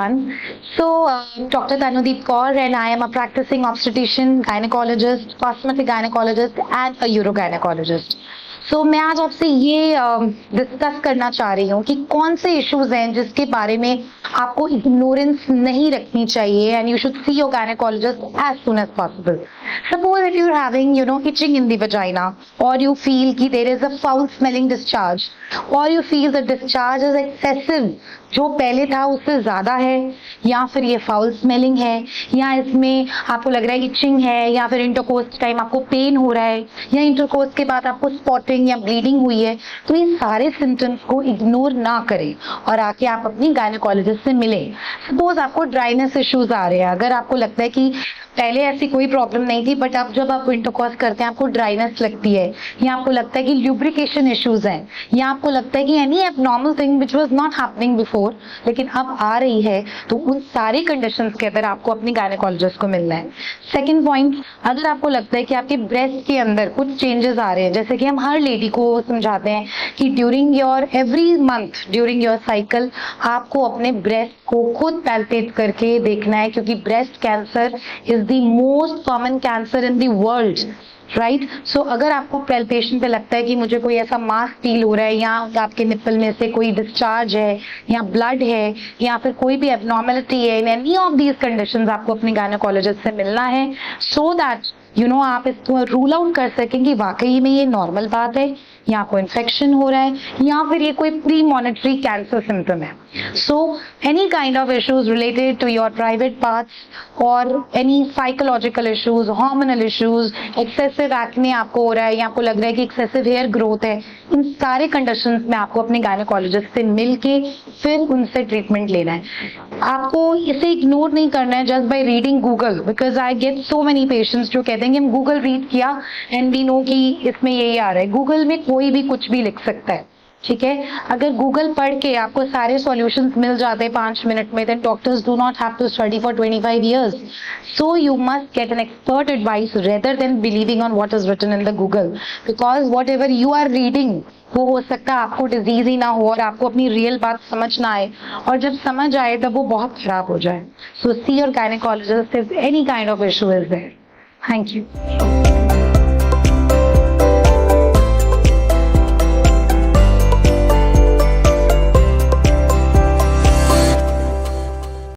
everyone. Dr. Tanudeep Kaur and I am a practicing obstetrician, gynecologist, cosmetic gynecologist and a urogynecologist. मैं आज आपसे ये discuss करना चाह रही हूँ कि कौन से इश्यूज हैं जिसके बारे में आपको इग्नोरेंस नहीं रखनी चाहिए and you should see your gynaecologist as soon as possible. Suppose if you're having, itching in the vagina, or you feel कि there is a foul smelling discharge, or you feel the discharge is excessive, जो पहले था उससे ज्यादा है, या फिर ये फाउल स्मेलिंग है, या इसमें आपको लग रहा है इचिंग है, या फिर इंटरकोर्स टाइम आपको पेन हो रहा है, या इंटरकोर्स के बाद आपको स्पॉटिंग या ब्लीडिंग हुई है, तो इन सारे सिम्टम्स को इग्नोर ना करें और आके आप अपनी गायनेकोलॉजिस्ट से मिलें. सपोज आपको ड्राइनेस इश्यूज आ रहे हैं, अगर आपको लगता है कि पहले ऐसी कोई प्रॉब्लम नहीं थी बट अब जब आप इंटरकोर्स करते हैं आपको ड्राइनेस लगती है, या आपको लगता है कि ल्यूब्रिकेशन इश्यूज हैं, या आपको लगता है कि any abnormal thing which was not happening before लेकिन अब आ रही है, तो उन सारी कंडीशंस के अंदर आपको अपनी गायनेकोलॉजिस्ट को मिलना है. सेकंड पॉइंट, अगर आपको लगता है कि आपके ब्रेस्ट के अंदर कुछ चेंजेस आ रहे हैं, जैसे कि हम हर लेडी को समझाते हैं कि during your every month during your cycle आपको अपने ब्रेस्ट को खुद पैल्पेट करके देखना है, क्योंकि breast cancer is the most common cancer in the world, right. So अगर आपको पैल्पेशन पे लगता है कि मुझे कोई ऐसा मास फील हो रहा है, या आपके निप्पल में से कोई डिस्चार्ज है, या ब्लड है, या फिर कोई भी एबनॉर्मलिटी है, in any of these conditions आपको अपने गायनेकोलॉजिस्ट से मिलना है, सो दैट आप इसको रूल आउट कर सकें कि वाकई में ये नॉर्मल बात है, या कोई इन्फेक्शन हो रहा है, या फिर ये कोई प्री मॉनिटरी कैंसर सिम्टम है. So any kind of issues related to your private parts और any psychological issues, hormonal issues, excessive acne आपको हो रहा है, या आपको लग रहा है कि एक्सेसिव हेयर ग्रोथ है, इन सारे कंडीशंस में आपको अपने गायनेकोलॉजिस्ट से मिलके फिर उनसे ट्रीटमेंट लेना है. आपको इसे इग्नोर नहीं करना है just by reading Google, because I get so many patients जो कहते हैं कि हम गूगल रीड किया एंड वी नो कि इसमें यही आ रहा है. गूगल में कोई भी कुछ भी लिख सकता है, ठीक है. अगर गूगल पढ़ के आपको सारे सॉल्यूशंस मिल जाते हैं 5 मिनट में, then doctors do not have to study for 25 years. So you must get an expert advice rather than believing on what is written in the Google, because whatever you are reading वो हो सकता है आपको disease ही ना हो और आपको अपनी रियल बात समझ ना आए, और जब समझ आए तब वो बहुत खराब हो जाए. So see your gynecologist if any kind of issue is there. Thank you.